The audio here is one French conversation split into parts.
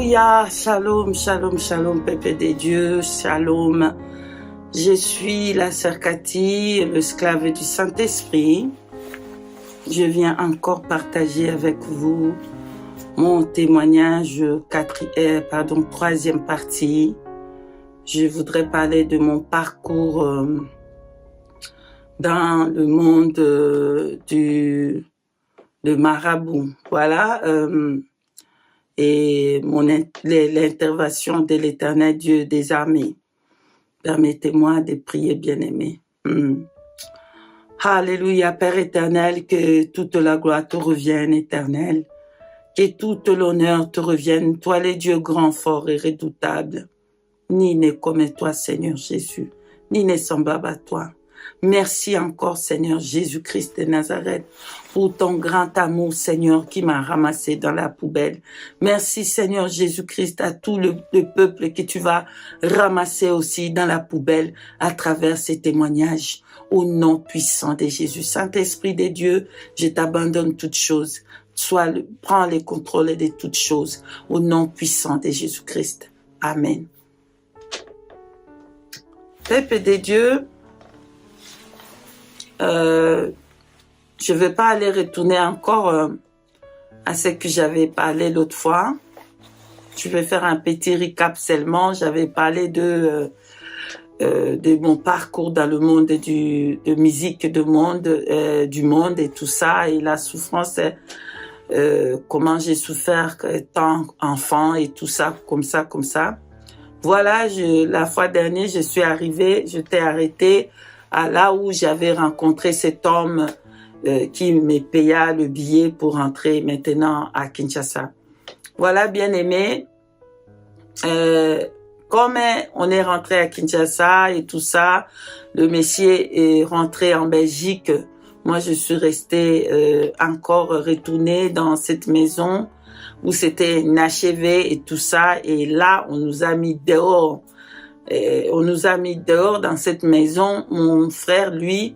Alléluia, shalom, shalom, shalom, peuple de Dieu, shalom. Je suis la sœur Cathy, l'esclave du Saint-Esprit. Je viens encore partager avec vous mon témoignage, troisième partie. Je voudrais parler de mon parcours dans le monde de marabout. Voilà. Et l'intervention de l'Éternel Dieu des armées. Permettez-moi de prier, bien-aimé. Alléluia, Père éternel, que toute la gloire te revienne, éternel. Que toute l'honneur te revienne, toi le Dieu grand, fort et redoutable. Ni n'est comme toi, Seigneur Jésus, ni n'est semblable à toi. Merci encore, Seigneur Jésus-Christ de Nazareth, pour ton grand amour, Seigneur, qui m'a ramassé dans la poubelle. Merci, Seigneur Jésus-Christ, à tout le peuple que tu vas ramasser aussi dans la poubelle à travers ces témoignages. Au nom puissant de Jésus. Saint-Esprit de Dieu, je t'abandonne toutes choses. Prends les contrôles de toutes choses. Au nom puissant de Jésus-Christ. Amen. Peuple de Dieu, je ne vais pas aller retourner encore à ce que j'avais parlé l'autre fois. Je vais faire un petit recap seulement. J'avais parlé de mon parcours dans le monde de musique du monde et tout ça, et la souffrance, comment j'ai souffert étant enfant et tout ça, comme ça. Voilà, la fois dernière, j'étais arrêtée à là où j'avais rencontré cet homme qui me paya le billet pour rentrer maintenant à Kinshasa. Voilà, bien aimé. Comme on est rentré à Kinshasa et tout ça, le monsieur est rentré en Belgique. Moi, je suis restée encore retournée dans cette maison où c'était inachevé et tout ça. Et là, on nous a mis dehors. On nous a mis dehors dans cette maison. Mon frère, lui,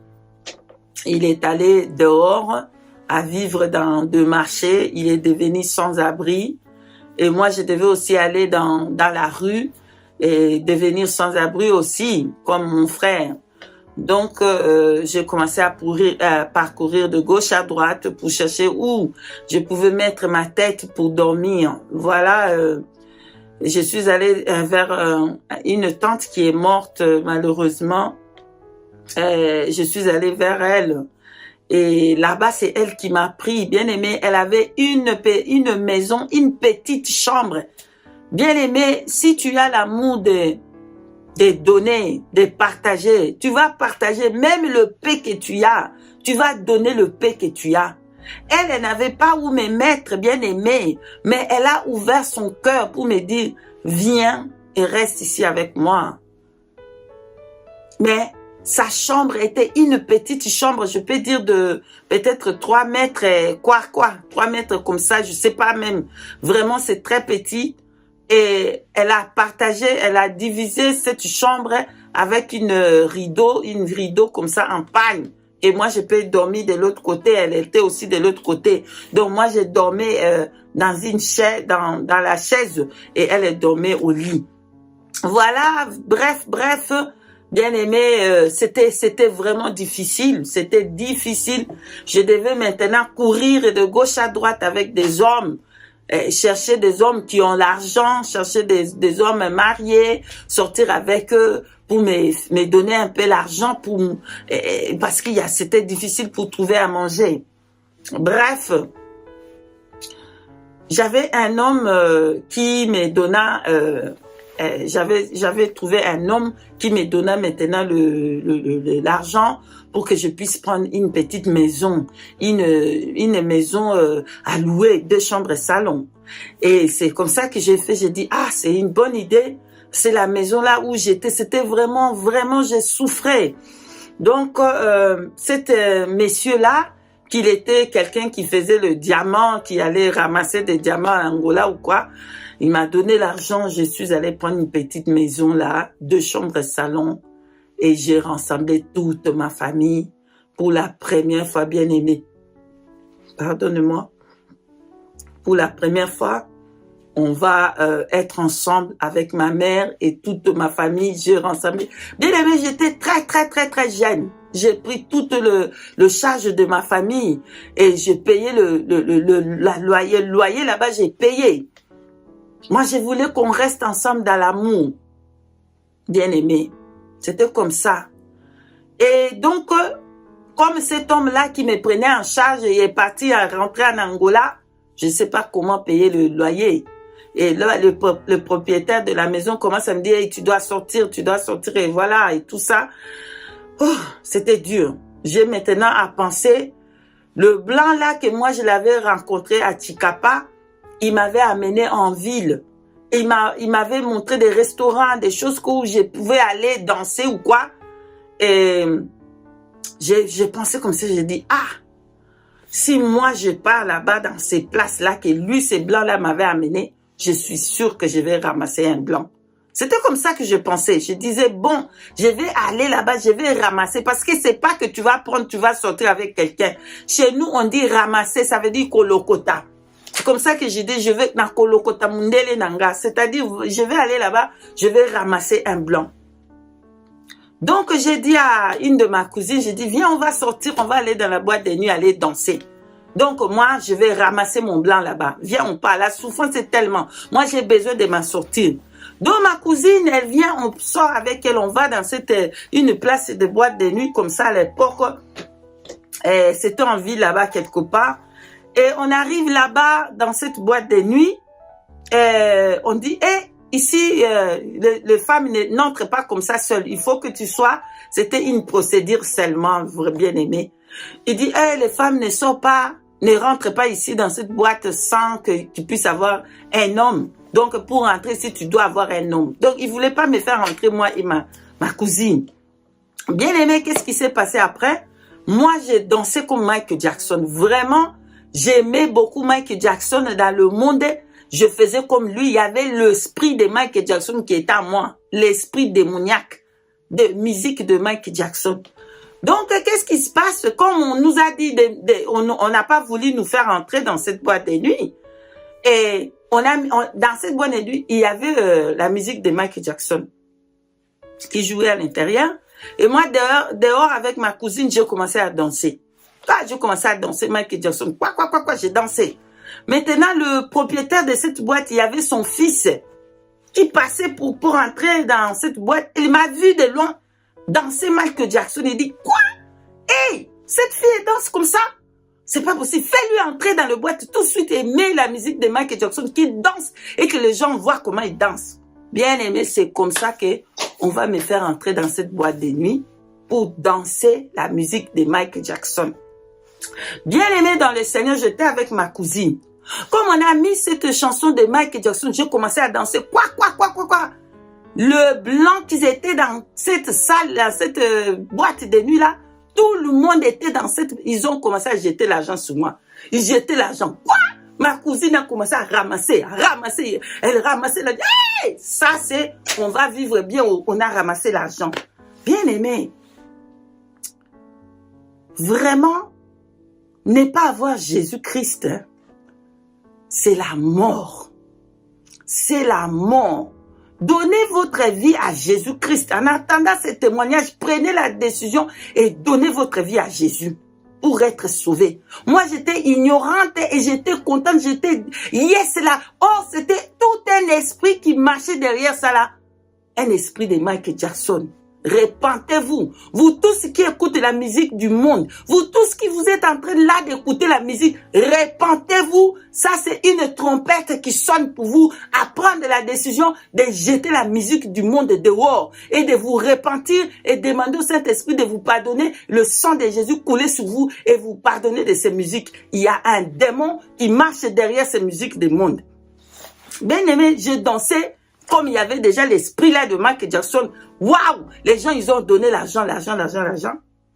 il est allé dehors à vivre dans deux marchés. Il est devenu sans-abri. Et moi, je devais aussi aller dans la rue et devenir sans-abri aussi, comme mon frère. Donc, j'ai commencé à parcourir de gauche à droite pour chercher où je pouvais mettre ma tête pour dormir. Voilà, je suis allée vers une tante qui est morte malheureusement. Je suis allée vers elle. Et là-bas, c'est elle qui m'a pris. Bien aimé, elle avait une maison, une petite chambre. Bien aimé, si tu as l'amour de donner, de partager, tu vas partager même le paix que tu as. Tu vas donner le paix que tu as. Elle n'avait pas où me mettre, bien aimé, mais elle a ouvert son cœur pour me dire, viens et reste ici avec moi. Mais sa chambre était une petite chambre, je peux dire de peut-être 3 mètres, 3 mètres comme ça, je sais pas même. Vraiment, c'est très petit. Et elle a divisé cette chambre avec une rideau comme ça en pagne. Et moi, je peux dormir de l'autre côté. Elle était aussi de l'autre côté. Donc moi, je dormais dans une chaise, dans la chaise, et elle dormait au lit. Voilà, bref. Bien aimé, c'était vraiment difficile. C'était difficile. Je devais maintenant courir de gauche à droite avec des hommes. Chercher des hommes qui ont l'argent, chercher des hommes mariés, sortir avec eux pour me donner un peu l'argent parce que c'était difficile pour trouver à manger. Bref, j'avais un homme qui me donna, j'avais trouvé un homme qui me donna maintenant l'argent pour que je puisse prendre une petite maison, une maison à louer, 2 chambres et salon. Et c'est comme ça que j'ai dit, c'est une bonne idée. C'est la maison là où j'étais. C'était vraiment, j'ai souffert. Donc, cet monsieur-là, qu'il était quelqu'un qui faisait le diamant, qui allait ramasser des diamants à Angola ou quoi, il m'a donné l'argent. Je suis allée prendre une petite maison là, 2 chambres et salon. Et j'ai rassemblé toute ma famille pour la première fois, bien aimée. Pardonne-moi. Pour la première fois, on va être ensemble avec ma mère et toute ma famille. Je rassemble. Bien aimé, j'étais très jeune. J'ai pris tout le charge de ma famille et j'ai payé le loyer là-bas, j'ai payé. Moi, je voulais qu'on reste ensemble dans l'amour. Bien aimé. C'était comme ça. Et donc, comme cet homme-là qui me prenait en charge et est parti à rentrer en Angola, je ne sais pas comment payer le loyer. Et là, le propriétaire de la maison commence à me dire, hey, tu dois sortir, et voilà, et tout ça. Oh, c'était dur. J'ai maintenant à penser, le blanc là que moi je l'avais rencontré à Chikapa, il m'avait amené en ville. Il m'avait montré des restaurants, des choses où je pouvais aller danser ou quoi. Et j'ai pensé comme ça, j'ai dit, ah, si moi je pars là-bas dans ces places-là que lui, ces blancs-là m'avaient amené, je suis sûre que je vais ramasser un blanc. C'était comme ça que je pensais. Je disais, bon, je vais aller là-bas, je vais ramasser. Parce que c'est pas que tu vas prendre, tu vas sortir avec quelqu'un. Chez nous, on dit ramasser, ça veut dire kolokota. C'est comme ça que j'ai dit, je vais dans kolokota mundele nanga. C'est-à-dire, je vais aller là-bas, je vais ramasser un blanc. Donc, j'ai dit à une de ma cousines, j'ai dit, viens, on va sortir, on va aller dans la boîte de nuit, aller danser. Donc, moi, je vais ramasser mon blanc là-bas. Viens, on part. La souffrance est tellement. Moi, j'ai besoin de m'en sortir. Donc, ma cousine, elle vient, on sort avec elle, on va dans une place de boîte de nuit comme ça à l'époque. C'était en ville là-bas quelque part. Et on arrive là-bas dans cette boîte de nuit. On dit, ici, les femmes n'entrent pas comme ça seules. Il faut que tu sois, c'était une procédure seulement, bien aimé. Il dit, les femmes ne sortent pas, ne rentrent pas ici dans cette boîte sans que tu puisses avoir un homme. Donc, pour rentrer ici, tu dois avoir un homme. Donc, il voulait pas me faire rentrer, moi et ma cousine. Bien aimé, qu'est-ce qui s'est passé après? Moi, j'ai dansé comme Michael Jackson. Vraiment, j'aimais beaucoup Michael Jackson dans le monde. Je faisais comme lui. Il y avait l'esprit de Michael Jackson qui était en moi. L'esprit démoniaque de musique de Michael Jackson. Donc, qu'est-ce qui se passe? Comme on nous a dit, on n'a pas voulu nous faire entrer dans cette boîte de nuit. Et dans cette boîte de nuit, il y avait la musique de Michael Jackson qui jouait à l'intérieur. Et moi, dehors avec ma cousine, j'ai commencé à danser. Quand j'ai commencé à danser Michael Jackson, quoi, j'ai dansé. Maintenant, le propriétaire de cette boîte, il y avait son fils qui passait pour entrer dans cette boîte. Il m'a vu de loin danser Michael Jackson. Il dit, quoi? Hey, cette fille danse comme ça? C'est pas possible. Fais-lui entrer dans le boîte tout de suite et mets la musique de Michael Jackson qui danse et que les gens voient comment il danse. Bien aimé, c'est comme ça que on va me faire entrer dans cette boîte de nuit pour danser la musique de Michael Jackson. Bien aimé dans le Seigneur, j'étais avec ma cousine. Comme on a mis cette chanson de Michael Jackson, j'ai commencé à danser. Quoi. Le blanc qu'ils étaient dans cette salle, dans cette boîte de nuit là, tout le monde était dans cette... Ils ont commencé à jeter l'argent sur moi. Ils jetaient l'argent. Quoi? Ma cousine a commencé à ramasser. Elle ramassait l'argent. Hey! Ça, c'est... On va vivre bien. On a ramassé l'argent. Bien aimé. Vraiment, ne pas avoir Jésus-Christ, hein, c'est la mort. C'est la mort. Donnez votre vie à Jésus-Christ. En attendant ce témoignage, prenez la décision et donnez votre vie à Jésus pour être sauvé. Moi, j'étais ignorante et j'étais contente. J'étais, yes, là. Oh, c'était tout un esprit qui marchait derrière ça, là. Un esprit de Michael Jackson. Repentez-vous. Vous tous qui écoutez la musique du monde, vous tous qui vous êtes en train là d'écouter la musique, repentez-vous. Ça, c'est une trompette qui sonne pour vous à prendre la décision de jeter la musique du monde dehors et de vous repentir et demander au Saint-Esprit de vous pardonner. Le sang de Jésus couler sur vous et vous pardonner de ces musiques. Il y a un démon qui marche derrière ces musiques du monde. Bien aimé, je dansais comme il y avait déjà l'esprit là de Michael Jackson. Waouh! Les gens, ils ont donné l'argent.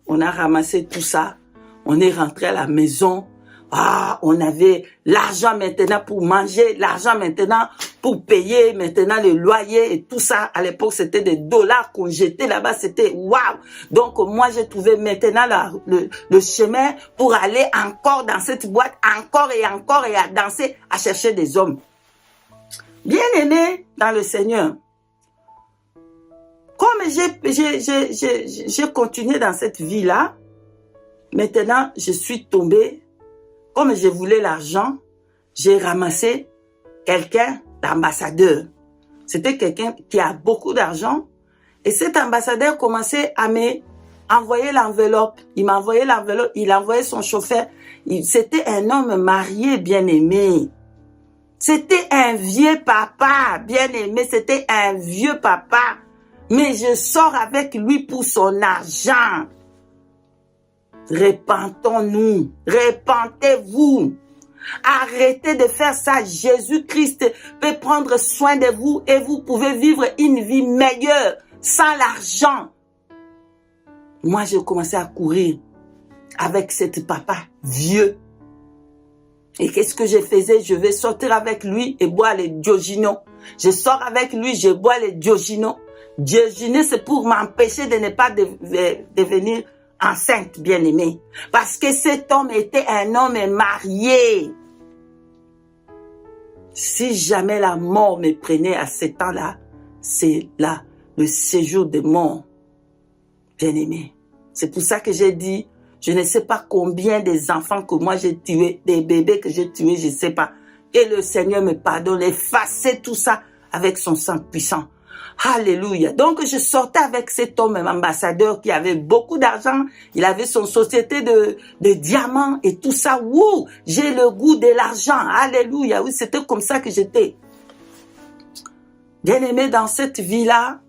On a ramassé tout ça. On est rentré à la maison. Ah, on avait l'argent maintenant pour manger, l'argent maintenant pour payer, maintenant le loyer et tout ça. À l'époque, c'était des dollars qu'on jetait là-bas. C'était waouh! Donc, moi, j'ai trouvé maintenant le chemin pour aller encore dans cette boîte, encore et à danser, à chercher des hommes. Bien-aimé dans le Seigneur, comme j'ai continué dans cette vie-là, maintenant, je suis tombée, comme je voulais l'argent, j'ai ramassé quelqu'un d'ambassadeur. C'était quelqu'un qui a beaucoup d'argent. Et cet ambassadeur commençait à m'envoyer l'enveloppe. Il m'a envoyé l'enveloppe, il a envoyé son chauffeur. C'était un homme marié, bien-aimé. C'était un vieux papa, bien-aimé. C'était un vieux papa. Mais je sors avec lui pour son argent. Repentons-nous. Repentez-vous. Arrêtez de faire ça. Jésus-Christ peut prendre soin de vous et vous pouvez vivre une vie meilleure sans l'argent. Moi, j'ai commencé à courir avec cet papa vieux. Et qu'est-ce que je faisais? Je vais sortir avec lui et boire les Diogino. Je sors avec lui, je bois les Diogino. Diogino, c'est pour m'empêcher de ne pas devenir enceinte, bien-aimée. Parce que cet homme était un homme marié. Si jamais la mort me prenait à ce temps-là, c'est là le séjour de mort, bien-aimé. C'est pour ça que j'ai dit, je ne sais pas combien des enfants que moi j'ai tués, des bébés que j'ai tués, je ne sais pas. Et le Seigneur me pardonne, effacer tout ça avec son sang puissant. Alléluia. Donc, je sortais avec cet homme ambassadeur qui avait beaucoup d'argent. Il avait son société de diamants et tout ça. Wouh! J'ai le goût de l'argent. Alléluia. Oui, c'était comme ça que j'étais. Bien-aimé dans cette vie-là,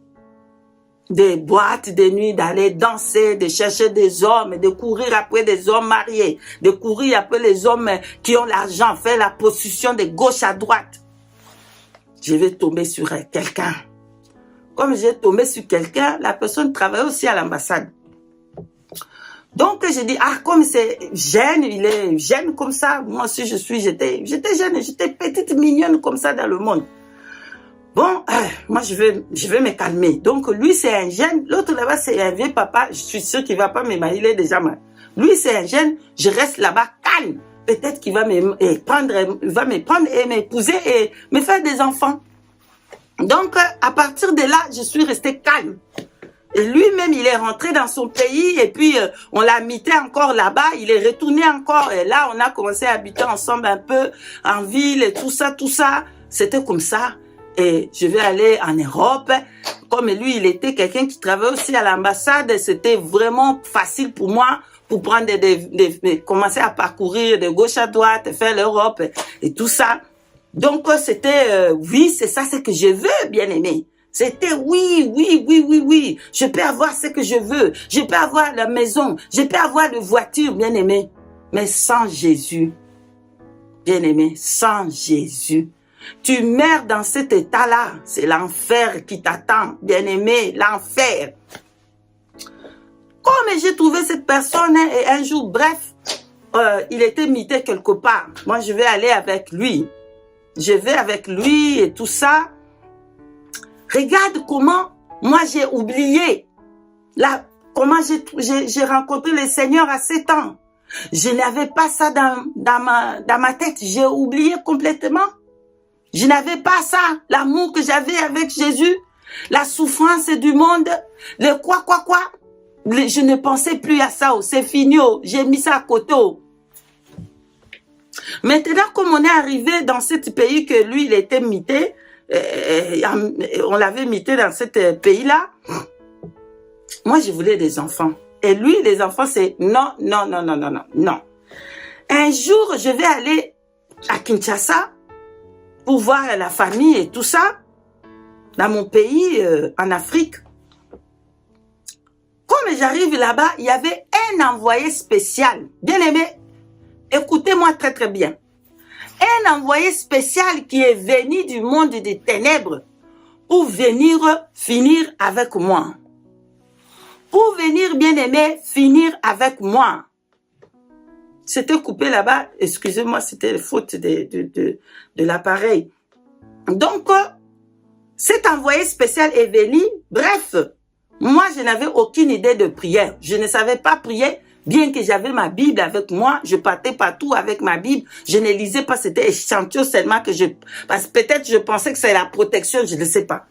des boîtes de nuit, d'aller danser, de chercher des hommes, de courir après des hommes mariés, de courir après les hommes qui ont l'argent, faire la possession de gauche à droite. Je vais tomber sur quelqu'un. Comme j'ai tombé sur quelqu'un, la personne travaille aussi à l'ambassade. Donc, je dis, comme c'est jeune, il est jeune comme ça. Moi aussi, j'étais jeune, j'étais petite, mignonne comme ça dans le monde. Bon, moi, je vais me calmer. Donc, lui, c'est un jeune. L'autre là-bas, c'est un vieux papa. Je suis sûre qu'il va pas me marier, il est déjà mal. Lui, c'est un jeune. Je reste là-bas calme. Peut-être qu'il va me prendre et m'épouser et me faire des enfants. Donc, à partir de là, je suis restée calme. Et lui-même, il est rentré dans son pays et puis on l'a mité encore là-bas. Il est retourné encore et là, on a commencé à habiter ensemble un peu en ville et tout ça, tout ça. C'était comme ça. Et je vais aller en Europe. Comme lui, il était quelqu'un qui travaillait aussi à l'ambassade. C'était vraiment facile pour moi pour prendre commencer à parcourir de gauche à droite, faire l'Europe et tout ça. Donc, c'était, oui, c'est ça, ce que je veux, bien-aimé. C'était oui. Je peux avoir ce que je veux. Je peux avoir la maison. Je peux avoir la voiture, bien-aimé. Mais sans Jésus, bien-aimé, sans Jésus, tu meurs dans cet état-là. C'est l'enfer qui t'attend, bien-aimé, l'enfer. Comme j'ai trouvé cette personne, et un jour, bref, il était mité quelque part. Moi, je vais aller avec lui. Je vais avec lui et tout ça. Regarde comment moi j'ai oublié. Là, comment j'ai rencontré le Seigneur à 7 ans. Je n'avais pas ça dans ma tête. J'ai oublié complètement. Je n'avais pas ça. L'amour que j'avais avec Jésus. La souffrance du monde. Le quoi. Je ne pensais plus à ça. C'est fini. J'ai mis ça à côté. Maintenant, comme on est arrivé dans ce pays que lui, il était mité, on l'avait mité dans ce pays-là, moi, je voulais des enfants. Et lui, les enfants, c'est non. Un jour, je vais aller à Kinshasa pour voir la famille et tout ça, dans mon pays, en Afrique. Comme j'arrive là-bas, il y avait un envoyé spécial. Bien aimé, écoutez-moi très très bien. Un envoyé spécial qui est venu du monde des ténèbres pour venir finir avec moi. Pour venir, bien aimé, finir avec moi. C'était coupé là-bas. Excusez-moi, c'était la faute de l'appareil. Donc, cet envoyé spécial est venu. Bref, moi, je n'avais aucune idée de prière. Je ne savais pas prier. Bien que j'avais ma Bible avec moi, je partais partout avec ma Bible. Je ne lisais pas, c'était échantillon seulement que parce que peut-être je pensais que c'est la protection, je ne sais pas.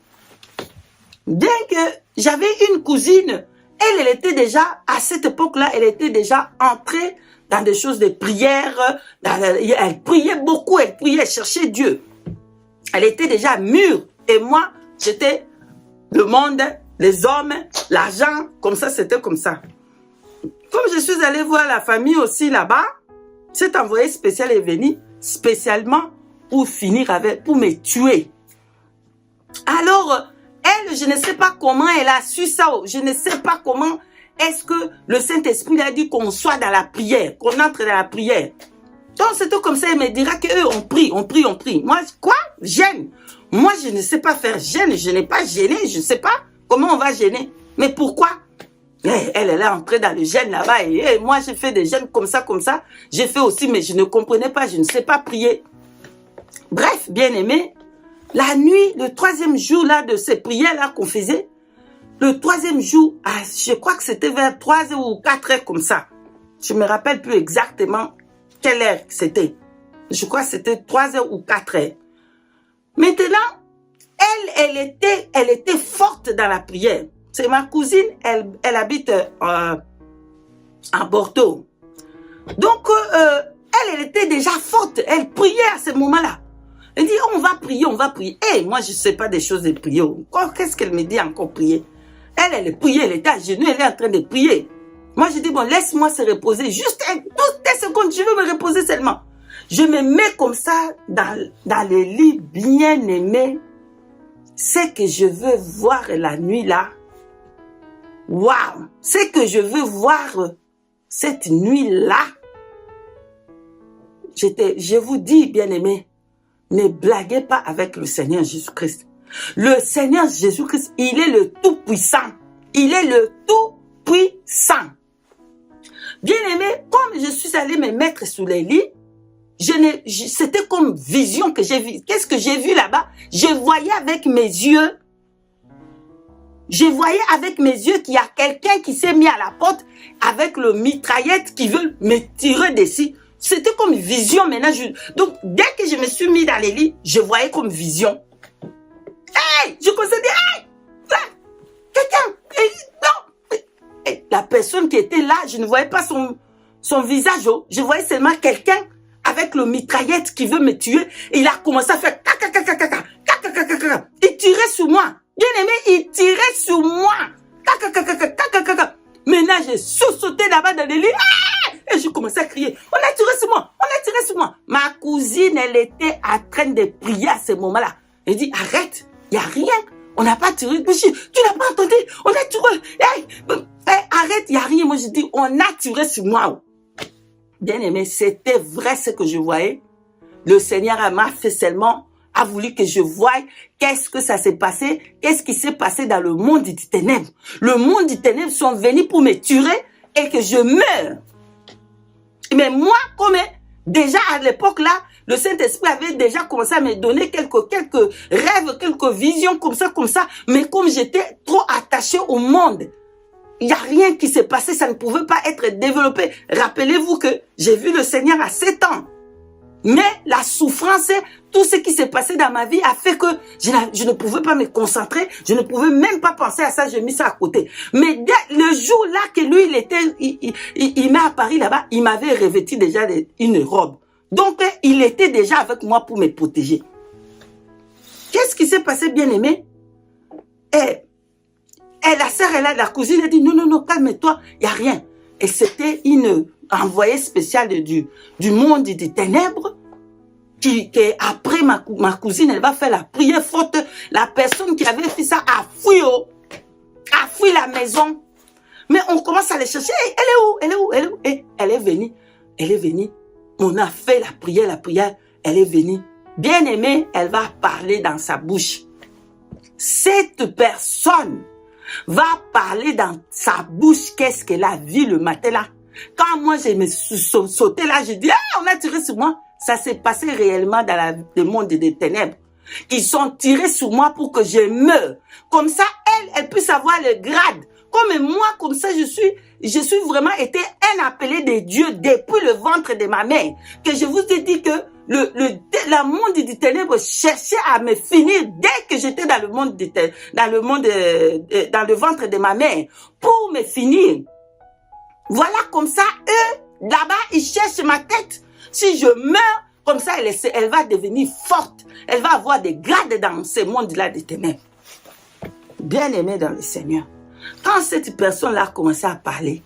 Bien que j'avais une cousine, elle était déjà, à cette époque-là, elle était déjà entrée dans des choses de prière. Elle priait beaucoup, elle priait, elle cherchait Dieu. Elle était déjà mûre. Et moi, j'étais le monde, les hommes, l'argent, comme ça, c'était comme ça. Comme je suis allée voir la famille aussi là-bas, cet envoyé spécial est venu spécialement pour finir avec, pour me tuer. Alors, elle, je ne sais pas comment elle a su ça. Je ne sais pas comment est-ce que le Saint-Esprit lui a dit qu'on soit dans la prière, qu'on entre dans la prière. Donc, c'est tout comme ça, elle me dira qu'eux, on prie, on prie, on prie. Moi, quoi? Gêne. Moi, je ne sais pas faire gêne. Je n'ai pas gêné. Je ne sais pas comment on va gêner. Mais pourquoi? Elle est entrée dans le gêne là-bas. Et moi, j'ai fait des gênes comme ça, comme ça. J'ai fait aussi, mais je ne comprenais pas. Je ne sais pas prier. Bref, bien aimé, la nuit, le 3e jour là de ces prières-là qu'on faisait, le 3e jour, je crois que c'était vers 3 heures ou 4 heures comme ça. Je me rappelle plus exactement quelle heure c'était. Je crois que c'était 3 heures ou 4 heures. Maintenant, elle était forte dans la prière. C'est ma cousine, elle habite à Bordeaux. Donc, elle était déjà forte. Elle priait à ce moment-là. Elle dit, on va prier, on va prier. Eh, moi, je ne sais pas des choses de prier. Qu'est-ce qu'elle me dit encore prier? Elle priait, elle était à genoux, elle est en train de prier. Moi, je dis, bon, laisse-moi se reposer. Juste toutes les secondes, je veux me reposer seulement. Je me mets comme ça dans le lit bien aimé. C'est que je veux voir la nuit là. Waouh! C'est que je veux voir cette nuit là. Je vous dis, bien aimé, ne blaguez pas avec le Seigneur Jésus-Christ. Le Seigneur Jésus-Christ, il est le Tout-Puissant. Il est le Tout-Puissant. Bien-aimé, comme je suis allée me mettre sous les lits, c'était comme vision que j'ai vue. Qu'est-ce que j'ai vu là-bas? Je voyais avec mes yeux. Je voyais avec mes yeux qu'il y a quelqu'un qui s'est mis à la porte avec le mitraillette qui veut me tirer dessus. C'était comme vision maintenant. Donc, dès que je me suis mis dans les lits, je voyais comme vision. Hey! Je commençais à dire, hey! Quelqu'un! Non! Et la personne qui était là, je ne voyais pas son visage. Oh. Je voyais seulement quelqu'un avec le mitraillette qui veut me tuer. Et il a commencé à faire il tirait sur moi. Bien aimé, il tirait sur moi. Maintenant, j'ai sauté là-bas dans les lits. Et je commençais à crier. On a tiré sur moi. On a tiré sur moi. Ma cousine, elle était en train de prier à ce moment-là. Elle dit, arrête. Il n'y a rien. On n'a pas tiré. Tu n'as pas entendu. On a tiré. Arrête, il n'y a rien. Moi, je dis, on a tiré sur moi. Bien aimé, c'était vrai ce que je voyais. Le Seigneur m'a fait seulement, a voulu que je voie qu'est-ce que ça s'est passé, qu'est-ce qui s'est passé dans le monde des ténèbres. Le monde des ténèbres sont venus pour me tuer et que je meure. Mais moi, comme déjà à l'époque là, le Saint-Esprit avait déjà commencé à me donner quelques rêves, quelques visions comme ça. Mais comme j'étais trop attachée au monde, il n'y a rien qui s'est passé, ça ne pouvait pas être développé. Rappelez-vous que j'ai vu le Seigneur à 7 ans. Mais la souffrance, tout ce qui s'est passé dans ma vie a fait que je ne pouvais pas me concentrer, je ne pouvais même pas penser à ça, j'ai mis ça à côté. Mais dès le jour là que lui, il m'est apparu là-bas, il m'avait revêtu déjà une robe. Donc, il était déjà avec moi pour me protéger. Qu'est-ce qui s'est passé, bien aimé? Et la sœur, la cousine, elle dit, non, calme-toi, il n'y a rien. Et c'était une envoyée spéciale du monde des ténèbres, qui après ma cousine, elle va faire la prière forte. La personne qui avait fait ça a fui la maison. Mais on commence à les chercher. Hey, elle est où? Et elle est venue. On a fait la prière. Elle est venue. Bien aimée, elle va parler dans sa bouche. Cette personne va parler dans sa bouche qu'est-ce qu'elle a vu le matin là. Quand moi je me suis sauté là, j'ai dit, on a tiré sur moi. Ça s'est passé réellement dans le monde des ténèbres. Ils sont tirés sur moi pour que je meure. Comme ça, elle puisse avoir le grade Comme moi, comme ça, je suis vraiment été un appelé de Dieu depuis le ventre de ma mère. Que je vous ai dit que la monde des ténèbres cherchait à me finir dès que j'étais dans le monde dans le ventre de ma mère pour me finir. Voilà, comme ça, eux, là-bas, ils cherchent ma tête. Si je meurs, comme ça, elle va devenir forte. Elle va avoir des grades dans ce monde-là des ténèbres. Bien aimé dans le Seigneur. Quand cette personne-là a commencé à parler,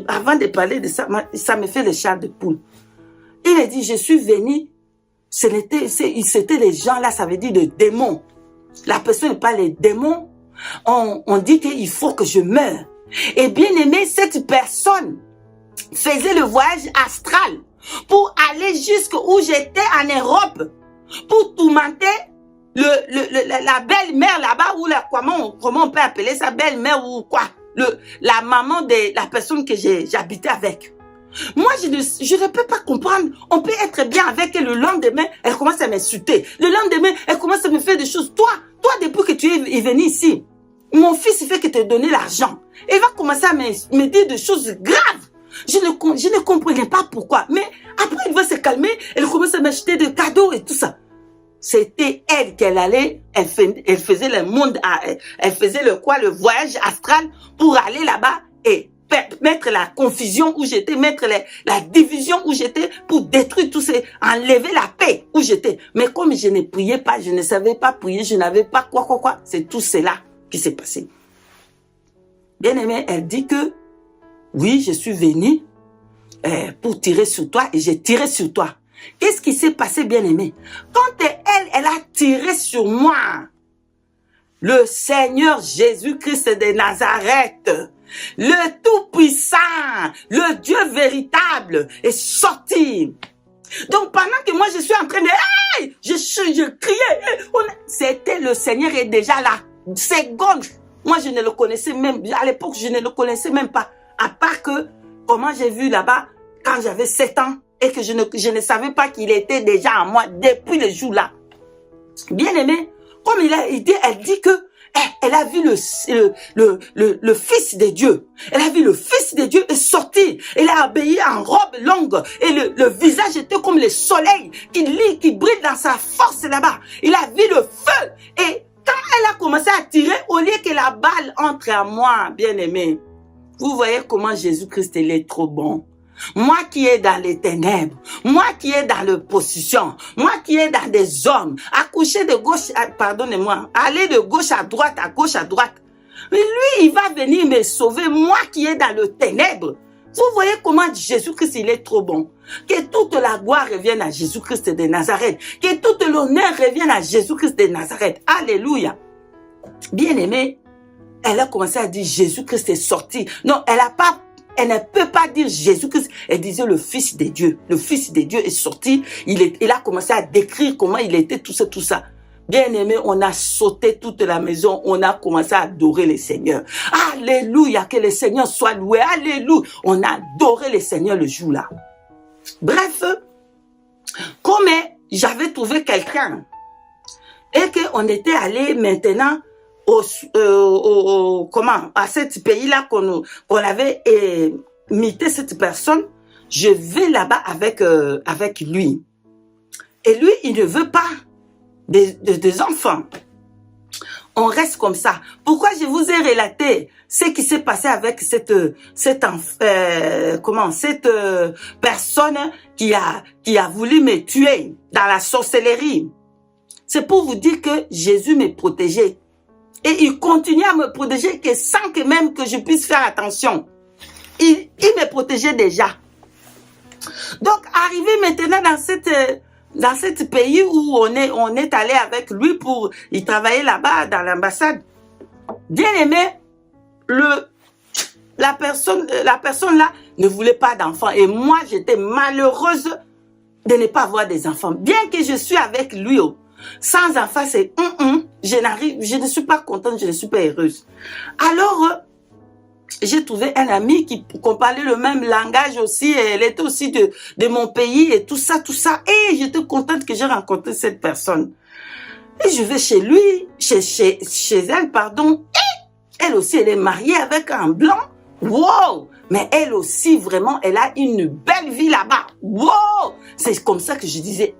avant de parler de ça, ça me fait le char de poule. Il a dit, je suis venu, c'était les gens là, ça veut dire des démons. La personne n'est pas les démons. On dit qu'il faut que je meure. Et bien aimé, cette personne faisait le voyage astral pour aller jusqu'où j'étais en Europe, pour tourmenter la belle-mère là-bas, ou comment on peut appeler ça, belle-mère ou quoi, la maman de la personne que j'habitais avec. Moi, je ne peux pas comprendre. On peut être bien avec elle, le lendemain, elle commence à m'insulter. Le lendemain, elle commence à me faire des choses. Toi, depuis que tu es venu ici, mon fils fait que te donner l'argent. Il va commencer à me dire des choses graves. Je ne comprenais pas pourquoi. Mais après, il va se calmer. Elle commence à m'acheter des cadeaux et tout ça. C'était elle qu'elle allait. Elle faisait le monde. Elle faisait le voyage astral pour aller là-bas et mettre la confusion où j'étais, mettre la division où j'étais, pour détruire tout ça, enlever la paix où j'étais. Mais comme je ne priais pas, je ne savais pas prier, je n'avais pas quoi, c'est tout cela qui s'est passé. Bien aimé, elle dit que oui, je suis venue pour tirer sur toi et j'ai tiré sur toi. Qu'est-ce qui s'est passé, bien aimé? Quand elle a tiré sur moi, le Seigneur Jésus-Christ de Nazareth, le Tout-Puissant, le Dieu véritable est sorti. Donc pendant que moi je suis en train de... Hey! Je criais. C'était le Seigneur est déjà là. Seconde. Moi je ne le connaissais même... À l'époque je ne le connaissais même pas. À part que comment j'ai vu là-bas quand j'avais 7 ans et que je ne savais pas qu'il était déjà en moi depuis le jour-là. Bien aimé, comme elle dit que elle a vu le Fils de Dieu. Elle a vu le Fils de Dieu est sorti. Elle a habillé en robe longue. Et le visage était comme le soleil qui brille dans sa force là-bas. Il a vu le feu. Et quand elle a commencé à tirer, au lieu que la balle entre à moi, bien aimé, vous voyez comment Jésus-Christ est trop bon. Moi qui est dans les ténèbres, moi qui est dans l'opposition, moi qui est dans des hommes, accoucher de gauche, pardonnez-moi, aller de gauche à droite, à gauche à droite. Mais lui, il va venir me sauver, moi qui est dans le ténèbre. Vous voyez comment Jésus-Christ, il est trop bon. Que toute la gloire revienne à Jésus-Christ de Nazareth. Que tout l'honneur revienne à Jésus-Christ de Nazareth. Alléluia. Bien aimé, elle a commencé à dire Jésus-Christ est sorti. Non, elle ne peut pas dire Jésus-Christ. Elle disait le Fils de Dieu. Le Fils de Dieu est sorti. Il a commencé à décrire comment il était, tout ça. Bien aimé, on a sauté toute la maison. On a commencé à adorer le Seigneur. Alléluia, que le Seigneur soit loué. Alléluia. On a adoré le Seigneur le jour-là. Bref, comme j'avais trouvé quelqu'un et qu'on était allé maintenant à ce pays-là qu'on avait imité cette personne, je vais là-bas avec lui. Et lui, il ne veut pas des enfants. On reste comme ça. Pourquoi je vous ai relaté ce qui s'est passé avec cette personne qui a voulu me tuer dans la sorcellerie? C'est pour vous dire que Jésus me protégeait. Et il continue à me protéger que sans que même que je puisse faire attention. Il me protégeait déjà. Donc, arrivé maintenant dans cette pays où on est allé avec lui pour y travailler là-bas dans l'ambassade. Bien aimé, la personne là ne voulait pas d'enfants. Et moi, j'étais malheureuse de ne pas avoir des enfants. Bien que je suis avec lui, sans enfants, c'est je ne suis pas contente, je ne suis pas heureuse. Alors, j'ai trouvé un ami qu'on parlait le même langage aussi, et elle était aussi de mon pays et tout ça. Et j'étais contente que j'ai rencontré cette personne. Et je vais chez lui, chez elle, pardon, et Elle aussi, elle est mariée avec un blanc. Wow! Mais elle aussi, vraiment, elle a une belle vie là-bas. Wow! C'est comme ça que je disais,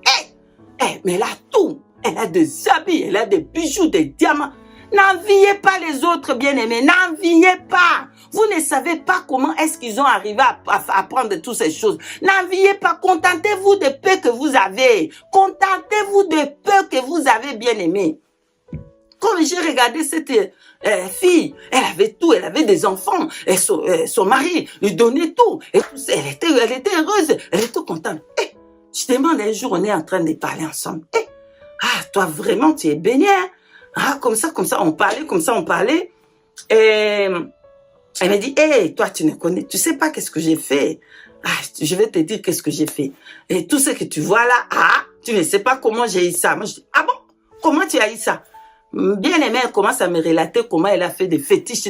mais elle a tout. Elle a des habits, elle a des bijoux, des diamants. N'enviez pas les autres bien-aimés, n'enviez pas. Vous ne savez pas comment est-ce qu'ils ont arrivé à prendre toutes ces choses. N'enviez pas, contentez-vous de peu que vous avez. Contentez-vous de peu que vous avez bien-aimé. Quand j'ai regardé cette fille, elle avait tout, elle avait des enfants, et son mari lui donnait tout. Et elle était heureuse, elle était tout contente. Je demande un jour, on est en train de parler ensemble. Toi vraiment, tu es béni, hein? Comme ça, on parlait. Et elle m'a dit, toi, tu sais pas qu'est-ce que j'ai fait. Je vais te dire qu'est-ce que j'ai fait. Et tout ce que tu vois là, tu ne sais pas comment j'ai eu ça. Moi, je dis, ah bon? Comment tu as eu ça? Bien aimée, elle commence à me relater comment elle a fait des fétiches,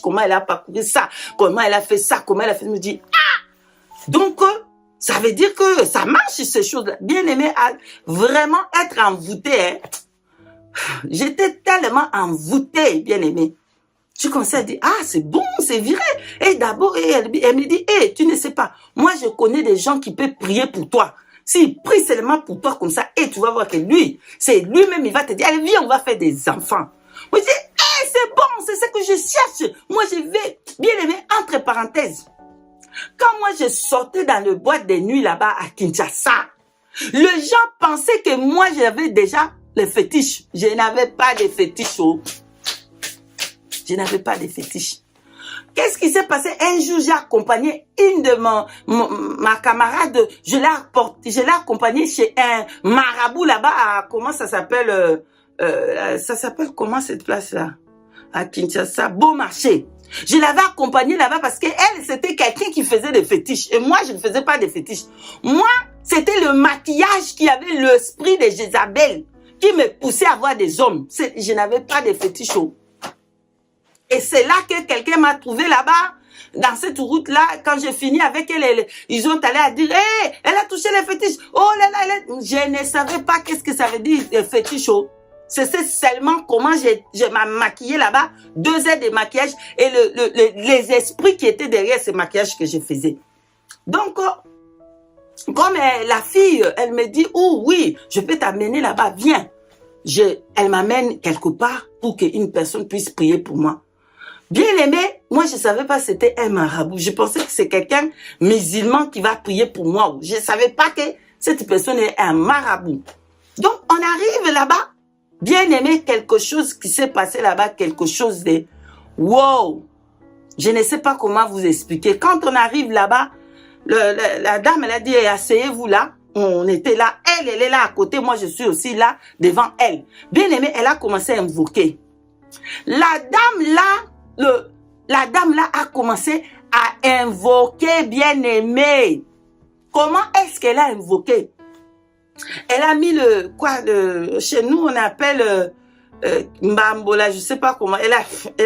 comment elle a parcouru ça, comment elle a fait ça, comment elle a fait. Je me dis, donc, ça veut dire que ça marche ces choses-là. Bien aimée, vraiment être envoûtée, hein. J'étais tellement envoûtée, bien aimée. Je commençais à dire, c'est bon, c'est vrai. Et d'abord, elle me dit, tu ne sais pas, moi je connais des gens qui peuvent prier pour toi. S'il prie seulement pour toi comme ça, tu vas voir que lui, c'est lui-même, il va te dire, allez, viens, on va faire des enfants. Moi je dis, c'est bon, c'est ce que je cherche. Moi je vais, bien aimé, entre parenthèses. Quand moi je sortais dans le boîte de nuit là-bas à Kinshasa, les gens pensaient que moi j'avais déjà les fétiches. Je n'avais pas de fétiches. Je n'avais pas de fétiches. Qu'est-ce qui s'est passé? Un jour, j'ai accompagné une de ma camarade. Je l'ai accompagnée chez un marabout là-bas. Comment ça s'appelle? Ça s'appelle comment cette place-là? À Kinshasa, Beau Marché. Je l'avais accompagnée là-bas parce qu'elle, c'était quelqu'un qui faisait des fétiches. Et moi, je ne faisais pas des fétiches. Moi, c'était le maquillage qui avait l'esprit de Jézabel qui me poussait à voir des hommes. Je n'avais pas de fétiches. Et c'est là que quelqu'un m'a trouvé là-bas, dans cette route-là. Quand j'ai fini avec elle, ils ont allé à dire, elle a touché les fétiches. Oh là là, je ne savais pas qu'est-ce que ça veut dire, les fétiches. C'est seulement comment je m'ai maquillée là-bas, 2 heures de maquillage et les esprits qui étaient derrière ce maquillage que je faisais. Donc, comme la fille, elle me dit, oui, je peux t'amener là-bas, viens. Elle m'amène quelque part pour qu'une personne puisse prier pour moi. Bien aimé, moi je savais pas c'était un marabout. Je pensais que c'est quelqu'un musulman qui va prier pour moi. Je savais pas que cette personne est un marabout. Donc on arrive là-bas. Bien aimé, quelque chose qui s'est passé là-bas, quelque chose de wow. Je ne sais pas comment vous expliquer. Quand on arrive là-bas, la dame elle a dit asseyez-vous là. On était là, elle est là à côté, moi je suis aussi là devant elle. Bien aimé, elle a commencé à invoquer. La dame là a commencé à invoquer, bien aimé. Comment est-ce qu'elle a invoqué? Elle a mis chez nous on appelle Mbambola, je sais pas comment. Elle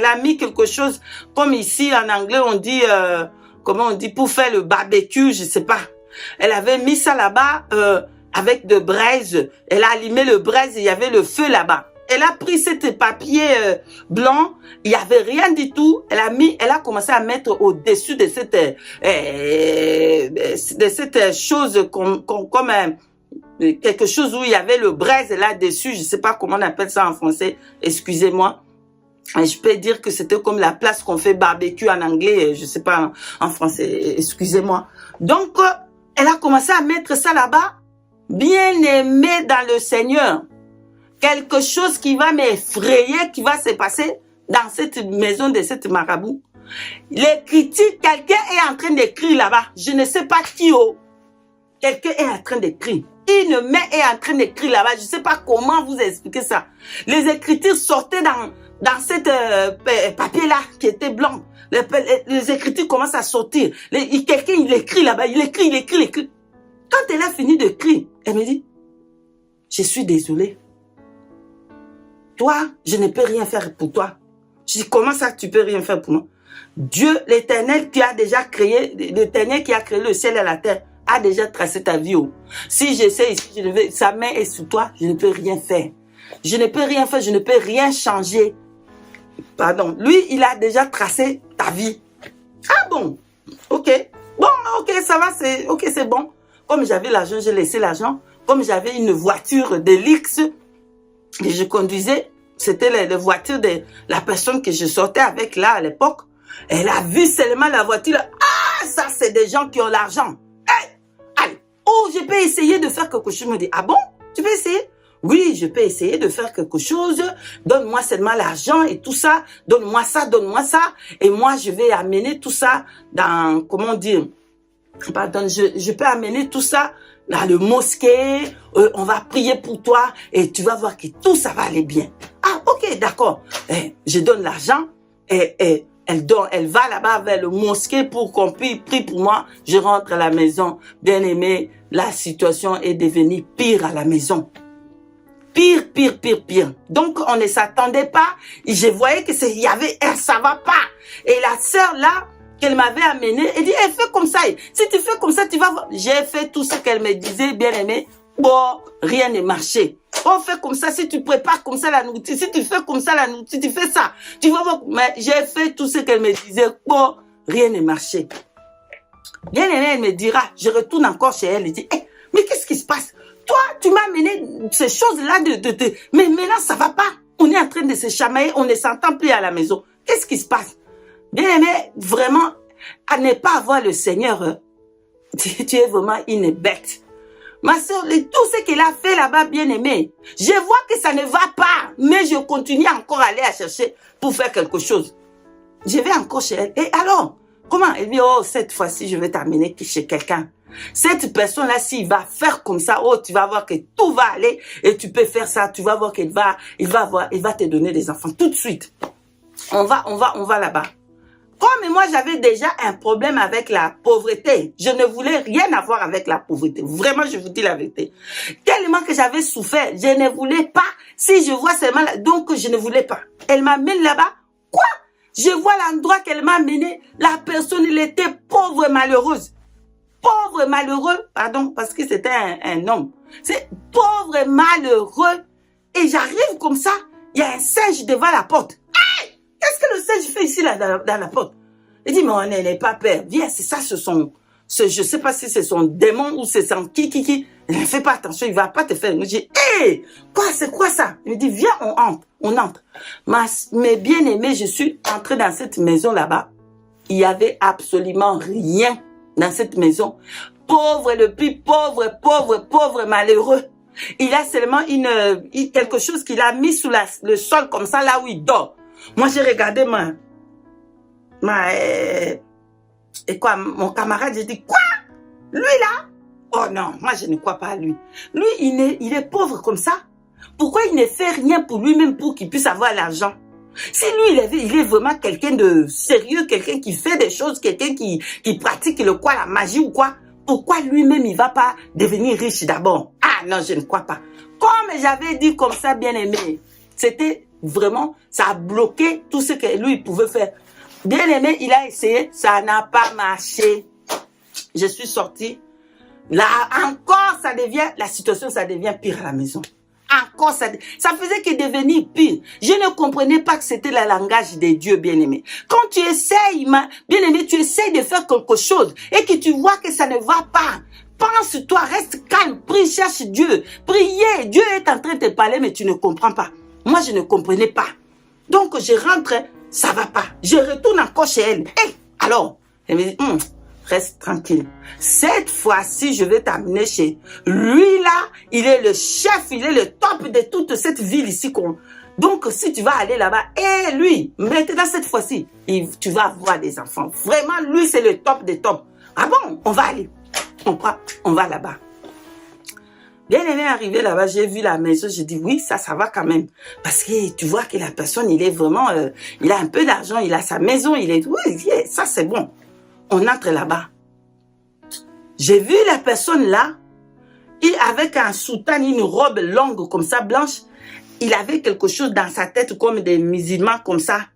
a mis quelque chose comme ici en anglais on dit comment on dit pour faire le barbecue, je sais pas. Elle avait mis ça là-bas avec de braise. Elle a allumé le braise, il y avait le feu là-bas. Elle a pris cette papier blanc, il n'y avait rien du tout. Elle a commencé à mettre au-dessus de cette chose comme quelque chose où il y avait le braise là-dessus. Je ne sais pas comment on appelle ça en français, excusez-moi. Je peux dire que c'était comme la place qu'on fait barbecue en anglais, je ne sais pas en français, excusez-moi. Donc, elle a commencé à mettre ça là-bas, bien aimé dans le Seigneur. Quelque chose qui va m'effrayer, qui va se passer dans cette maison de cette marabout. Les critiques, quelqu'un est en train d'écrire là-bas. Je ne sais pas qui. Quelqu'un est en train d'écrire. Une main est en train d'écrire là-bas. Je ne sais pas comment vous expliquer ça. Les écritures sortaient dans cette papier-là qui était blanc. Les écritures commencent à sortir. Quelqu'un, il écrit là-bas. Il écrit. Quand elle a fini d'écrire, elle me dit, je suis désolée. Toi, je ne peux rien faire pour toi. Je dis, comment ça tu peux rien faire pour moi? Dieu, l'Éternel qui a déjà créé, l'Éternel qui a créé le ciel et la terre, a déjà tracé ta vie. Si j'essaie ici, sa main est sur toi, je ne peux rien faire. Je ne peux rien faire, je ne peux rien changer. Pardon. Lui, il a déjà tracé ta vie. Ah bon? Ok. Bon, ok, ça va, c'est bon. Comme j'avais l'argent, j'ai laissé l'argent. Comme j'avais une voiture de luxe et je conduisais, c'était la voiture de la personne que je sortais avec là à l'époque. Elle a vu seulement la voiture. Ah, ça, c'est des gens qui ont l'argent. Hey, allez, oh, je peux essayer de faire quelque chose. Je me dis, ah bon? Tu peux essayer? Oui, je peux essayer de faire quelque chose. Donne-moi seulement l'argent et tout ça. Donne-moi ça, donne-moi ça. Et moi, je vais amener tout ça dans, comment dire, pardon, je peux amener tout ça dans le mosquée. On va prier pour toi et tu vas voir que tout ça va aller bien. Ah, ok, d'accord. Je donne l'argent et elle va là-bas vers le mosquée pour qu'on puisse prier pour moi. Je rentre à la maison. Bien aimé, la situation est devenue pire à la maison. Pire. Donc, on ne s'attendait pas. Et je voyais que il y avait ça va pas. Et la sœur là, qu'elle m'avait amenée, elle dit, fais comme ça. Si tu fais comme ça, tu vas voir. J'ai fait tout ce qu'elle me disait, bien aimé. Bon, rien n'est marché. On fait comme ça, si tu prépares comme ça la nourriture, si tu fais comme ça la nourriture, tu fais ça. Tu vas voir. Mais j'ai fait tout ce qu'elle me disait. Bon, rien n'est marché. Bien aimé, elle me dira, je retourne encore chez elle et dit, mais qu'est-ce qui se passe? Toi, tu m'as amené ces choses-là mais maintenant, ça va pas. On est en train de se chamailler, on ne s'entend plus à la maison. Qu'est-ce qui se passe? Bien aimé, vraiment, à ne pas avoir le Seigneur, tu es vraiment une bête. Ma soeur, tout ce qu'elle a fait là-bas, bien aimé, je vois que ça ne va pas, mais je continue encore à aller à chercher pour faire quelque chose. Je vais encore chez elle. Et alors, comment? Elle dit, oh, cette fois-ci, je vais t'amener chez quelqu'un. Cette personne-là, s'il va faire comme ça, oh, tu vas voir que tout va aller et tu peux faire ça. Tu vas voir qu'il va te donner des enfants tout de suite. On va là-bas. Comme moi, j'avais déjà un problème avec la pauvreté. Je ne voulais rien avoir avec la pauvreté. Vraiment, je vous dis la vérité. Tellement que j'avais souffert, je ne voulais pas. Si je vois seulement, donc je ne voulais pas. Elle m'amène là-bas. Quoi? Je vois l'endroit qu'elle m'a amené. La personne, elle était pauvre et malheureuse. Pauvre et malheureux, pardon, parce que c'était un homme. C'est pauvre et malheureux. Et j'arrive comme ça, il y a un singe devant la porte. Hey! Qu'est-ce que le singe fait ici là, dans la porte? Il dit, mais on n'est pas peur. Viens, c'est ça, je sais pas si c'est son démon ou c'est son qui. Ne fais pas attention, il va pas te faire. Je dis, hé, quoi, c'est quoi ça? Il me dit, viens, on entre. Mais bien aimé, je suis entrée dans cette maison là-bas. Il y avait absolument rien dans cette maison. Pauvre, le plus pauvre, malheureux. Il a seulement quelque chose qu'il a mis sous le sol comme ça, là où il dort. Moi, j'ai regardé mon camarade, j'ai dit, quoi? Lui là? Oh non, moi je ne crois pas à lui. Lui, il est pauvre comme ça. Pourquoi il ne fait rien pour lui-même pour qu'il puisse avoir l'argent? Si lui, il est vraiment quelqu'un de sérieux, quelqu'un qui fait des choses, quelqu'un qui pratique la magie ou quoi, pourquoi lui-même il va pas devenir riche d'abord? Ah non, je ne crois pas. Comme j'avais dit comme ça, bien aimé, c'était vraiment, ça a bloqué tout ce que lui pouvait faire. Bien aimé, il a essayé, ça n'a pas marché. Je suis sortie. Là, encore, la situation, ça devient pire à la maison. Encore, ça faisait que devenir pire. Je ne comprenais pas que c'était le langage des dieux, bien-aimé. Quand tu essayes, bien-aimé, tu essayes de faire quelque chose et que tu vois que ça ne va pas. Pense-toi, reste calme, prie, cherche Dieu. Priez, Dieu est en train de te parler, mais tu ne comprends pas. Moi, je ne comprenais pas. Donc, je rentre, ça va pas. Je retourne encore chez elle. Alors, elle me dit, reste tranquille. Cette fois-ci, je vais t'amener chez lui là. Il est le chef, il est le top de toute cette ville ici. Donc, si tu vas aller là-bas, lui, maintenant cette fois-ci, tu vas avoir des enfants. Vraiment, lui, c'est le top des tops. Ah bon, on va aller. On va là-bas. Bien aimé, arrivé là-bas, j'ai vu la maison, j'ai dit oui, ça va quand même. Parce que tu vois que la personne, il est vraiment, il a un peu d'argent, il a sa maison, oui, ça c'est bon. On entre là-bas. J'ai vu la personne là, avec un soutane, une robe longue comme ça, blanche. Il avait quelque chose dans sa tête comme des musulmans comme ça.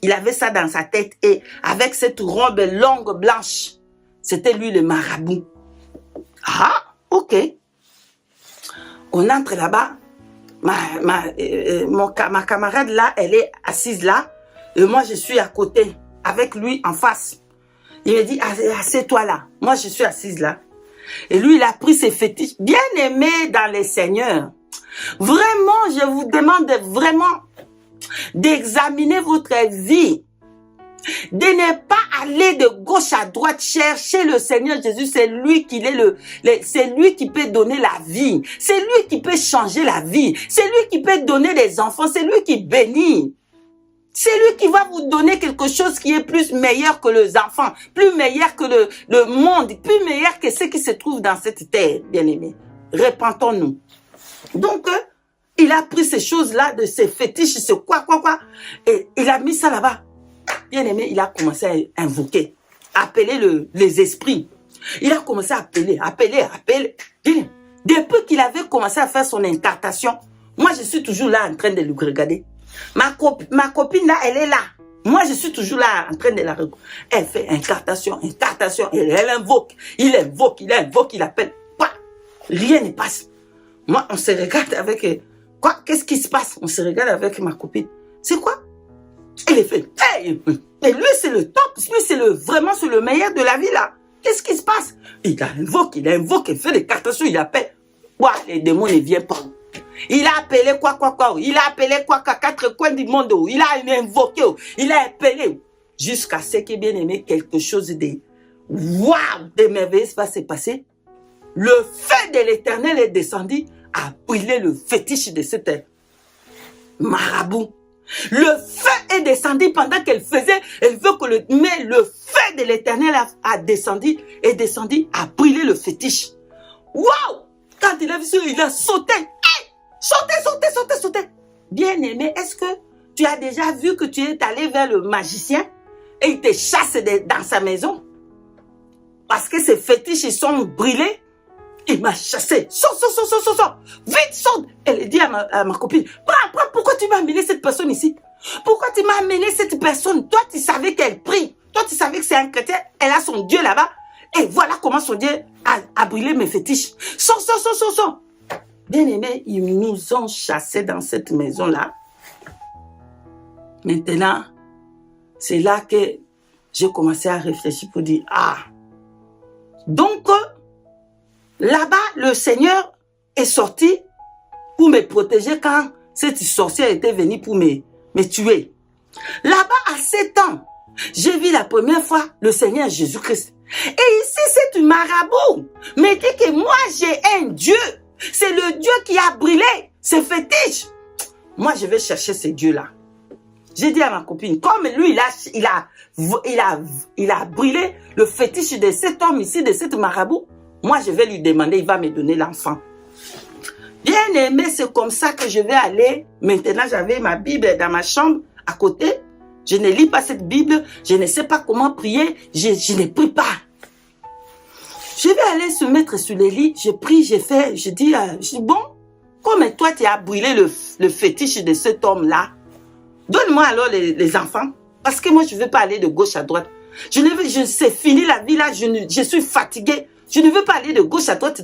Il avait ça dans sa tête et avec cette robe longue blanche, c'était lui le marabout. Ah, ok. On entre là-bas. Ma camarade là, elle est assise là. Et moi, je suis à côté, avec lui en face. Il me dit, assieds-toi là. Moi, je suis assise là. Et lui, il a pris ses fétiches. Bien aimé dans les seigneurs. Vraiment, je vous demande vraiment d'examiner votre vie. De ne pas aller de gauche à droite chercher le Seigneur Jésus. C'est lui qui est c'est lui qui peut donner la vie. C'est lui qui peut changer la vie. C'est lui qui peut donner des enfants. C'est lui qui bénit. C'est lui qui va vous donner quelque chose qui est plus meilleur que les enfants, plus meilleur que le monde, plus meilleur que ce qui se trouve dans cette terre, bien-aimés. Repentons-nous. Donc, il a pris ces choses-là, de ces fétiches, ce quoi, et il a mis ça là-bas. Bien-aimé, il a commencé à invoquer, appeler les esprits. Il a commencé à appeler. Depuis qu'il avait commencé à faire son incantation, moi, je suis toujours là en train de le regarder. Ma copine là, elle est là. Moi, je suis toujours là en train de la regarder. Elle fait incantation. Elle invoque. Il appelle. Quoi? Rien ne passe. Moi, on se regarde avec... Quoi? Qu'est-ce qui se passe? On se regarde avec ma copine. C'est quoi? Elle est fait. Hey! Et lui, c'est le top. Lui, c'est vraiment le meilleur de la vie là. Qu'est-ce qui se passe? Il invoque, il fait des cartations, il appelle. Quoi? Les démons ne viennent pas. Il a appelé quoi. Il a appelé quoi, quatre coins du monde. Il a invoqué. Il a appelé. Jusqu'à ce que, bien aimé, quelque chose de waouh, de merveilleux va se passer. Le feu de l'Éternel est descendu, a brûlé le fétiche de cette marabout. Le feu est descendu pendant qu'elle faisait, elle veut que mais le feu de l'Éternel a descendu, a brûlé le fétiche. Waouh! Quand il a vu ça, il a sauté. Hey! Sauté. Bien aimé, est-ce que tu as déjà vu que tu es allé vers le magicien et il te chasse dans sa maison? Parce que ces fétiches, ils sont brûlés. Il m'a chassé. Sors. Vite, sors. Elle dit à ma copine, prends, pourquoi tu m'as amené cette personne ici? Pourquoi tu m'as amené cette personne? Toi, tu savais qu'elle prie. Toi, tu savais que c'est un chrétien. Elle a son Dieu là-bas. Et voilà comment son Dieu a brûlé mes fétiches. Sors. Bien aimé, ils nous ont chassés dans cette maison-là. Maintenant, c'est là que j'ai commencé à réfléchir pour dire, donc, là-bas, le Seigneur est sorti pour me protéger quand cette sorcière était venue pour me tuer. Là-bas, à 7 ans, j'ai vu la première fois le Seigneur Jésus-Christ. Et ici, c'est une marabout. Mais dit que moi, j'ai un Dieu. C'est le Dieu qui a brûlé ces fétiches. Moi, je vais chercher ce Dieu-là. J'ai dit à ma copine, comme lui, il a brûlé le fétiche de cet homme ici, de cette marabout. Moi, je vais lui demander, il va me donner l'enfant. Bien aimé, c'est comme ça que je vais aller. Maintenant, j'avais ma Bible dans ma chambre, à côté. Je ne lis pas cette Bible. Je ne sais pas comment prier. Je ne prie pas. Je vais aller se mettre sur le lit. Je prie, je dis, bon, comme toi, tu as brûlé le fétiche de cet homme-là, donne-moi alors les enfants. Parce que moi, je ne veux pas aller de gauche à droite. C'est fini la vie là. Je suis fatiguée. Je ne veux pas aller de gauche à droite,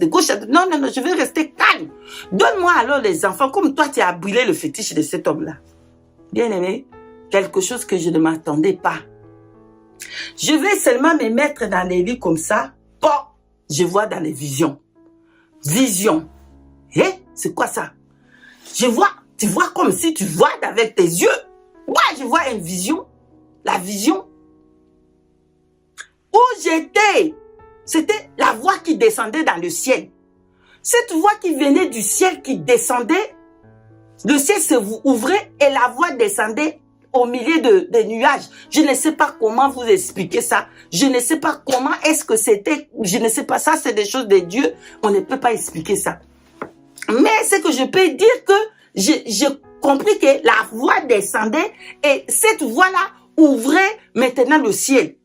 Non, je veux rester calme. Donne-moi alors les enfants, comme toi, tu as brûlé le fétiche de cet homme-là. Bien aimé, quelque chose que je ne m'attendais pas. Je vais seulement me mettre dans les lits comme ça. Bon, je vois dans les visions. Vision. C'est quoi ça? Tu vois comme si tu vois avec tes yeux. Ouais, je vois une vision. La vision. Où j'étais, c'était la voix qui descendait dans le ciel. Cette voix qui venait du ciel, qui descendait, le ciel se ouvrait et la voix descendait au milieu des nuages. Je ne sais pas comment vous expliquer ça. Je ne sais pas comment est-ce que c'était. Je ne sais pas, ça c'est des choses de Dieu. On ne peut pas expliquer ça. Mais ce que je peux dire que j'ai compris que la voix descendait et cette voix-là ouvrait maintenant le ciel.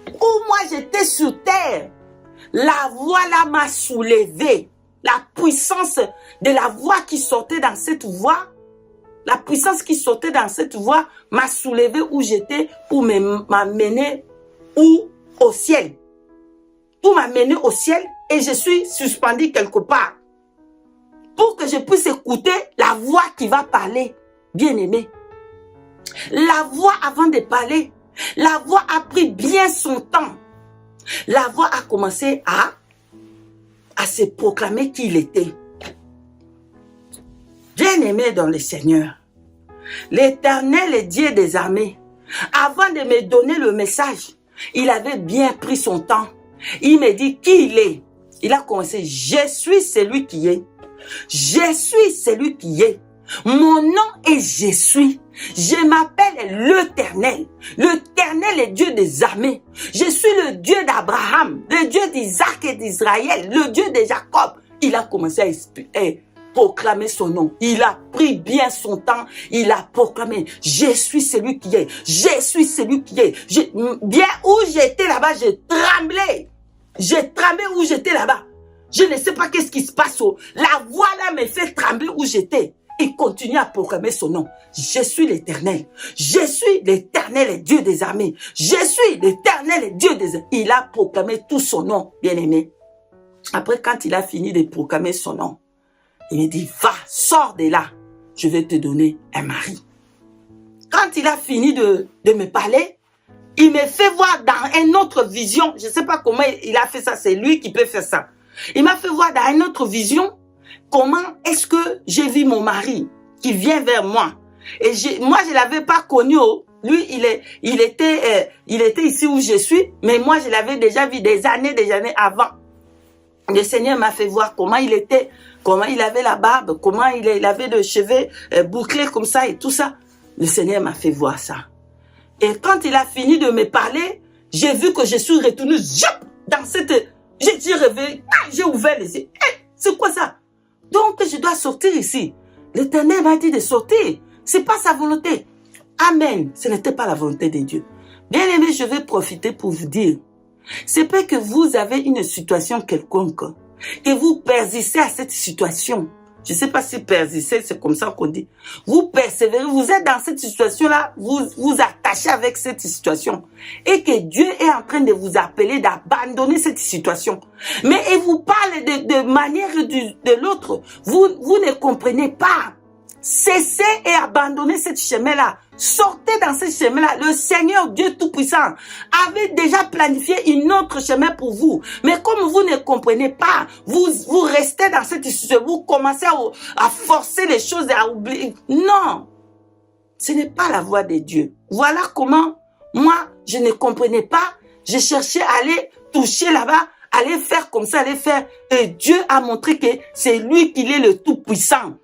Où moi j'étais sur terre, la voix là m'a soulevé. La puissance de la voix qui sortait dans cette voix, la puissance qui sortait dans cette voix m'a soulevé où j'étais pour m'amener au ciel. Pour m'amener au ciel et je suis suspendu quelque part. Pour que je puisse écouter la voix qui va parler. Bien aimé. La voix avant de parler, la voix a pris bien son temps. La voix a commencé à se proclamer qui il était. Bien-aimé dans le Seigneur, l'Éternel est Dieu des armées. Avant de me donner le message, il avait bien pris son temps. Il me dit qui il est. Il a commencé, je suis celui qui est. Je suis celui qui est. Mon nom est je suis. Je m'appelle l'Éternel. L'Éternel est Dieu des armées. Je suis le Dieu d'Abraham, le Dieu d'Isaac et d'Israël, le Dieu de Jacob. Il a commencé à proclamer son nom. Il a pris bien son temps. Il a proclamé, je suis celui qui est. Je suis celui qui est. Bien où j'étais là-bas, j'ai tremblé. J'ai tremblé où j'étais là-bas. Je ne sais pas qu'est-ce qui se passe. La voix là me fait trembler où j'étais. Il continue à proclamer son nom. Je suis l'Éternel. Je suis l'Éternel et Dieu des armées. Je suis l'Éternel et Dieu des armées. Il a proclamé tout son nom, bien-aimé. Après, quand il a fini de proclamer son nom, il me dit, va, sors de là. Je vais te donner un mari. Quand il a fini de me parler, il me fait voir dans une autre vision. Je ne sais pas comment il a fait ça. C'est lui qui peut faire ça. Il m'a fait voir dans une autre vision comment est-ce que j'ai vu mon mari qui vient vers moi. Et moi, je ne l'avais pas connu. Lui, il était ici où je suis, mais moi, je l'avais déjà vu des années avant. Le Seigneur m'a fait voir comment il était, comment il avait la barbe, comment il avait les cheveux bouclés comme ça et tout ça. Le Seigneur m'a fait voir ça. Et quand il a fini de me parler, j'ai vu que je suis retournée dans cette... J'ai dit réveillé, j'ai ouvert les yeux. C'est quoi ça? Donc je dois sortir ici. L'Éternel m'a dit de sortir. C'est pas sa volonté. Amen. Ce n'était pas la volonté de Dieu. Bien aimé, je vais profiter pour vous dire. C'est pas que vous avez une situation quelconque, que vous persistez à cette situation. Je ne sais pas si persister, c'est comme ça qu'on dit. Vous persévérez, vous êtes dans cette situation-là, vous vous attachez avec cette situation. Et que Dieu est en train de vous appeler d'abandonner cette situation. Mais il vous parle de manière de l'autre. Vous ne comprenez pas. Cessez et abandonnez cette chemin-là. Sortez dans ce chemin-là. Le Seigneur Dieu Tout-Puissant avait déjà planifié une autre chemin pour vous. Mais comme vous ne comprenez pas, vous restez dans cette situation. Vous commencez à forcer les choses et à oublier. Non, ce n'est pas la voie de Dieu. Voilà comment moi, je ne comprenais pas. Je cherchais à aller toucher là-bas, aller faire comme ça, aller faire. Et Dieu a montré que c'est lui qui est le Tout-Puissant.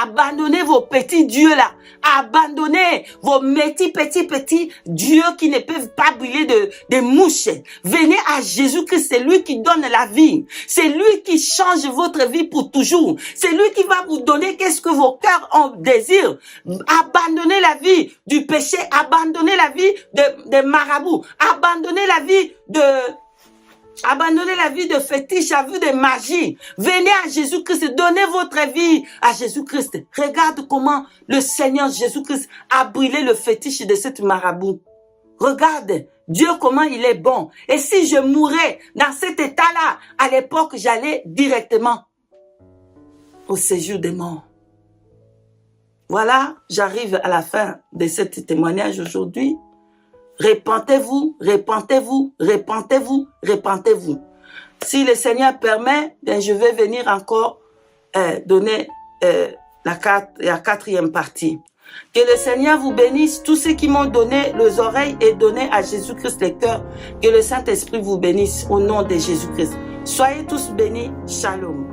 Abandonnez vos petits dieux là. Abandonnez vos petits dieux qui ne peuvent pas brûler de mouches. Venez à Jésus-Christ, c'est lui qui donne la vie. C'est lui qui change votre vie pour toujours. C'est lui qui va vous donner qu'est-ce que vos cœurs ont désir. Abandonnez la vie du péché. Abandonnez la vie de marabout. Abandonnez la vie Abandonnez la vie de fétiche, à vie de magie. Venez à Jésus-Christ, donnez votre vie à Jésus-Christ. Regarde comment le Seigneur Jésus-Christ a brûlé le fétiche de cette marabout. Regarde, Dieu comment il est bon. Et si je mourais dans cet état-là, à l'époque, j'allais directement au séjour des morts. Voilà, j'arrive à la fin de ce témoignage aujourd'hui. Repentez-vous, repentez-vous, repentez-vous, repentez-vous. Si le Seigneur permet, bien je vais venir encore donner la quatrième partie. Que le Seigneur vous bénisse, tous ceux qui m'ont donné les oreilles et donné à Jésus-Christ les cœurs. Que le Saint-Esprit vous bénisse au nom de Jésus-Christ. Soyez tous bénis. Shalom.